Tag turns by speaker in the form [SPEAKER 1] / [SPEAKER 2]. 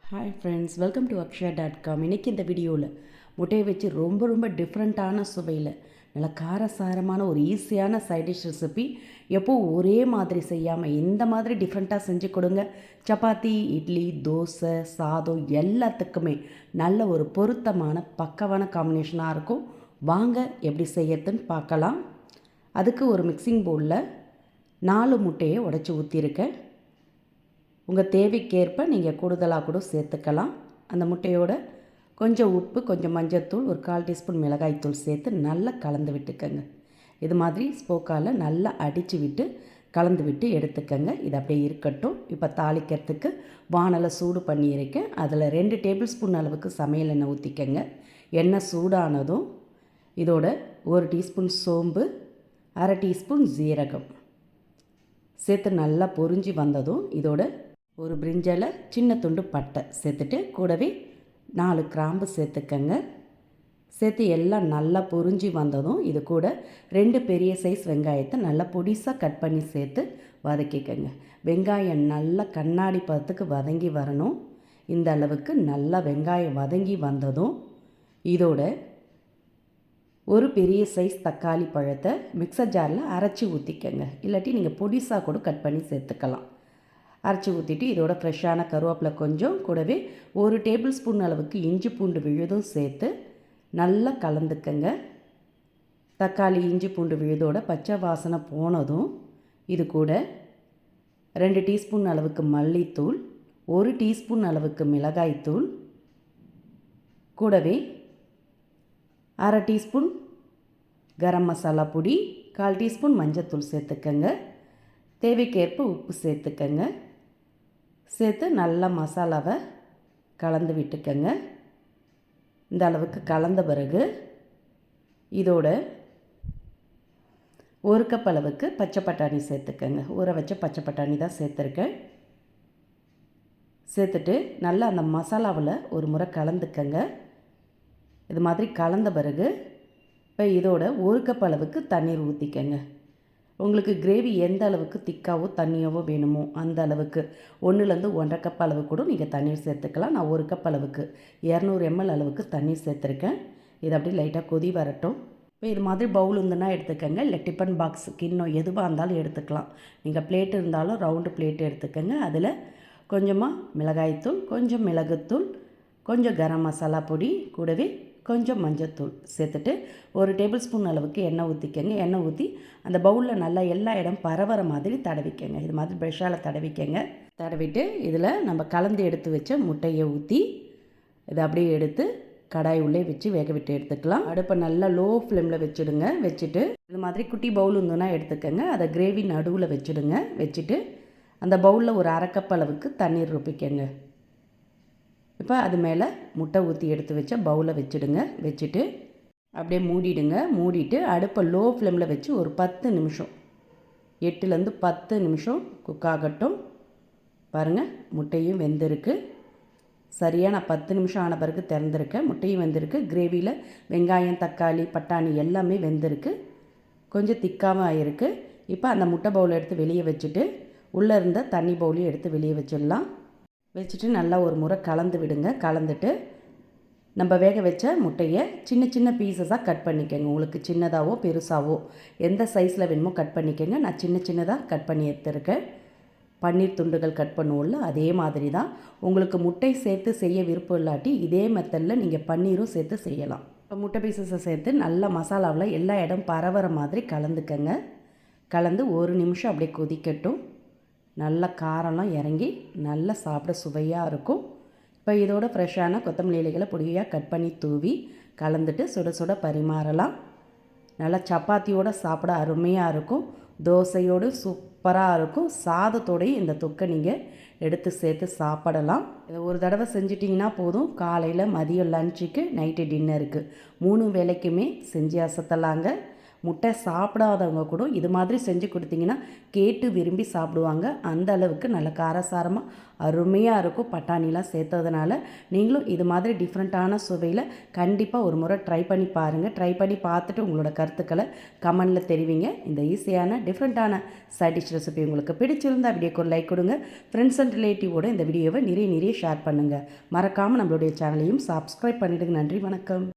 [SPEAKER 1] Hi friends, welcome to அக்ஷயா.com. இன்றைக்கி இந்த வீடியோவில் முட்டையை வச்சு ரொம்ப டிஃப்ரெண்ட்டான சுவையில் நல்ல காரசாரமான ஒரு ஈஸியான சைட் டிஷ் ரெசிபி. எப்போது ஒரே மாதிரி செய்யாமல் இந்த மாதிரி டிஃப்ரெண்ட்டாக செஞ்சு கொடுங்க. சப்பாத்தி, இட்லி, தோசை, சாதம் எல்லாத்துக்குமே நல்ல ஒரு பொருத்தமான பக்கவான காம்பினேஷனாக இருக்கும். வாங்க எப்படி செய்யறதுன்னு பார்க்கலாம். அதுக்கு ஒரு மிக்சிங் பவுலில் 4 முட்டையை உடைச்சி ஊற்றிருக்கேன். உங்கள் தேவைக்கேற்ப நீங்கள் கூடுதலாக கூட சேர்த்துக்கலாம். அந்த முட்டையோட கொஞ்சம் உப்பு, கொஞ்சம் மஞ்சள்தூள், ஒரு 1/4 டீஸ்பூன் மிளகாய்த்தூள் சேர்த்து நல்லா கலந்து விட்டுக்கங்க. இது மாதிரி ஸ்போக்கால் நல்லா அடித்து விட்டு கலந்து விட்டு எடுத்துக்கங்க. இது அப்படியே இருக்கட்டும். இப்போ தாளிக்கிறதுக்கு வானலை சூடு பண்ணியிருக்கேன். அதில் 2 டேபிள் ஸ்பூன் அளவுக்கு சமையல் எண்ணெய் ஊற்றிக்கங்க. எண்ணெய் சூடானதும் இதோட 1 டீஸ்பூன் சோம்பு, 1/2 டீஸ்பூன் ஜீரகம் சேர்த்து நல்லா பொரிஞ்சு வந்ததும் இதோட ஒரு பிரிஞ்சில் சின்ன துண்டு பட்டை சேர்த்துட்டு கூடவே 4 கிராம்பு சேர்த்துக்கங்க. சேர்த்து எல்லாம் நல்லா பொரிஞ்சு வந்ததும் இது கூட 2 பெரிய சைஸ் வெங்காயத்தை நல்லா பொடிசாக கட் பண்ணி சேர்த்து வதக்கிக்கங்க. வெங்காயம் நல்லா கண்ணாடி பதத்துக்கு வதங்கி வரணும். இந்த அளவுக்கு நல்லா வெங்காயம் வதங்கி வந்ததும் இதோட ஒரு பெரிய சைஸ் தக்காளி பழத்தை மிக்சர் ஜாரில் அரைச்சி ஊற்றிக்கங்க. இல்லாட்டி நீங்கள் பொடிசாக கூட கட் பண்ணி சேர்த்துக்கலாம். அரைச்சி ஊற்றிட்டு இதோட ஃப்ரெஷ்ஷான கருவேப்பிலை கொஞ்சம், கூடவே 1 டேபிள் ஸ்பூன் அளவுக்கு இஞ்சி பூண்டு விழுதும் சேர்த்து நல்லா கலந்துக்கங்க. தக்காளி இஞ்சி பூண்டு விழுதோட பச்சை வாசனை போனதும் இது கூட 2 டீஸ்பூன் அளவுக்கு மல்லித்தூள், 1 டீஸ்பூன் அளவுக்கு மிளகாய்த்தூள், கூடவே 1/2 டீஸ்பூன் கரம் மசாலா பொடி, 1/4 டீஸ்பூன் மஞ்சள்தூள் சேர்த்துக்கங்க. தேவைக்கேற்ப உப்பு சேர்த்துக்கங்க. சேர்த்து நல்லா மசாலாவை கலந்து விட்டுக்கங்க. இந்த அளவுக்கு கலந்த பிறகு இதோட 1 கப் அளவுக்கு பச்சை பட்டாணி சேர்த்துக்கங்க. ஊற வச்ச பச்சை பட்டாணி தான் சேர்த்துருக்கேன். சேர்த்துட்டு நல்லா அந்த மசாலாவில் ஒரு முறை கலந்துக்கங்க. இது மாதிரி கலந்த பிறகு இப்போ இதோட 1 கப் அளவுக்கு தண்ணீர் ஊற்றிக்கங்க. உங்களுக்கு கிரேவி எந்த அளவுக்கு திக்காவோ தண்ணியாவோ வேணுமோ அந்த அளவுக்கு 1லேருந்து 1.5 கப் அளவு கூட நீங்கள் தண்ணீர் சேர்த்துக்கலாம். நான் 1 கப் அளவுக்கு 200 ml அளவுக்கு தண்ணீர் சேர்த்துருக்கேன். இது அப்படியே லைட்டாக கொதி வரட்டும். இப்போ இது மாதிரி பவுல் இருந்துன்னா எடுத்துக்கங்க. இல்லை டிஃபன் பாக்ஸ், கிண்ணம் எதுவாக இருந்தாலும் எடுத்துக்கலாம். நீங்கள் பிளேட் இருந்தாலும் ரவுண்டு பிளேட் எடுத்துக்கங்க. அதில் கொஞ்சமாக மிளகாய்த்தூள், கொஞ்சம் மிளகுத்தூள், கொஞ்சம் கரம் மசாலா பொடி, கூடவே கொஞ்சம் மஞ்சள்தூள் சேர்த்துட்டு 1 டேபிள் ஸ்பூன் அளவுக்கு எண்ணெய் ஊற்றிக்கங்க. எண்ணெய் ஊற்றி அந்த பவுலில் நல்லா எல்லா இடம் பரவற மாதிரி தடவிக்கங்க. இது மாதிரி ப்ரெஷ்ஷால் தடவிக்கங்க. தடவிட்டு இதில் நம்ம கலந்து எடுத்து வச்ச முட்டையை ஊற்றி இதை அப்படியே எடுத்து கடாய் உள்ளே வச்சு வேக விட்டு எடுத்துக்கலாம். அடுப்பை நல்லா லோ ஃப்ளேமில் வச்சுடுங்க. வச்சுட்டு இது மாதிரி குட்டி பவுல் இருந்துன்னா எடுத்துக்கங்க. அதை கிரேவி நடுவில் வச்சுடுங்க. வச்சுட்டு அந்த பவுலில் ஒரு 1/2 கப் அளவுக்கு தண்ணீர் ஊற்றிக்கங்க. இப்போ அது மேலே முட்டை ஊற்றி எடுத்து வச்ச பவுலை வச்சுடுங்க. வச்சுட்டு அப்படியே மூடிடுங்க. மூடிட்டு அடுப்பை லோ ஃப்ளேமில் வச்சு ஒரு 10 நிமிஷம், 8லேருந்து 10 நிமிஷம் குக் ஆகட்டும். பாருங்கள், முட்டையும் வெந்திருக்கு. சரியாக நான் 10 நிமிஷம் ஆன பிறகு திறந்துருக்கேன். முட்டையும் வெந்திருக்கு. கிரேவியில் வெங்காயம், தக்காளி, பட்டாணி எல்லாமே வெந்திருக்கு. கொஞ்சம் திக்காமல் ஆகிருக்கு. இப்போ அந்த முட்டை பவுலை எடுத்து வெளியே வச்சுட்டு உள்ளே இருந்த தண்ணி பவுலையும் எடுத்து வெளியே வச்சிடலாம். வச்சுட்டு நல்லா ஒரு முறை கலந்து விடுங்க. கலந்துட்டு நம்ம வேக வச்ச முட்டையை சின்ன பீசஸாக கட் பண்ணிக்கோங்க. உங்களுக்கு சின்னதாகவோ பெருசாகவோ எந்த சைஸில் வேணுமோ கட் பண்ணிக்கோங்க. நான் சின்னதாக கட் பண்ணி எடுத்துருக்கேன். பன்னீர் துண்டுகள் கட் பண்ணுவோம்ல, அதே மாதிரி தான். உங்களுக்கு முட்டை சேர்த்து செய்ய விருப்பம் இல்லாட்டி இதே மெத்தடில் நீங்கள் பன்னீரும் சேர்த்து செய்யலாம். இப்போ முட்டை பீசஸை சேர்த்து நல்லா மசாலாவில் எல்லா இடம் பரவற மாதிரி கலந்துக்கங்க. கலந்து 1 நிமிஷம் அப்படியே கொதிக்கட்டும். நல்ல காரம்லாம் இறங்கி நல்லா சாப்பிட சுவையாக இருக்கும். இப்போ இதோட ஃப்ரெஷ்ஷான கொத்தமல்லி இலைகளை பொடியாக கட் பண்ணி தூவி கலந்துட்டு சுட சுட பரிமாறலாம். நல்லா சப்பாத்தியோடு சாப்பிட அருமையாக இருக்கும். தோசையோடு சூப்பராக இருக்கும். சாதத்தோடையும் இந்த தொக்கை நீங்கள் எடுத்து சேர்த்து சாப்பிடலாம். இதை ஒரு தடவை செஞ்சிட்டிங்கன்னா போதும். காலையில், மதியம் லஞ்சுக்கு, நைட்டு டின்னருக்கு 3 வேளைக்குமே செஞ்சு அசத்தலாங்க. முட்டை சாப்பிடாதவங்க கூட இது மாதிரி செஞ்சு கொடுத்தீங்கன்னா கேட்டு விரும்பி சாப்பிடுவாங்க. அந்த அளவுக்கு நல்ல காரசாரமாக அருமையாக இருக்கும். பட்டாணிலாம் சேர்த்ததுனால நீங்களும் இது மாதிரி டிஃப்ரெண்ட்டான சுவையில் கண்டிப்பாக ஒரு முறை ட்ரை பண்ணி பாருங்கள். ட்ரை பண்ணி பார்த்துட்டு உங்களோட கருத்துக்களை கமெண்டில் தெரிவிங்க. இந்த ஈஸியான டிஃப்ரெண்ட்டான சைட் டிஷ் ரெசிபி உங்களுக்கு பிடிச்சிருந்தா வீடியோக்கு ஒரு லைக் கொடுங்க. ஃப்ரெண்ட்ஸ் அண்ட் ரிலேட்டிவோட இந்த வீடியோவை நிறைய ஷேர் பண்ணுங்கள். மறக்காமல் நம்மளுடைய சேனலையும் சப்ஸ்கிரைப் பண்ணிவிடுங்க. நன்றி, வணக்கம்.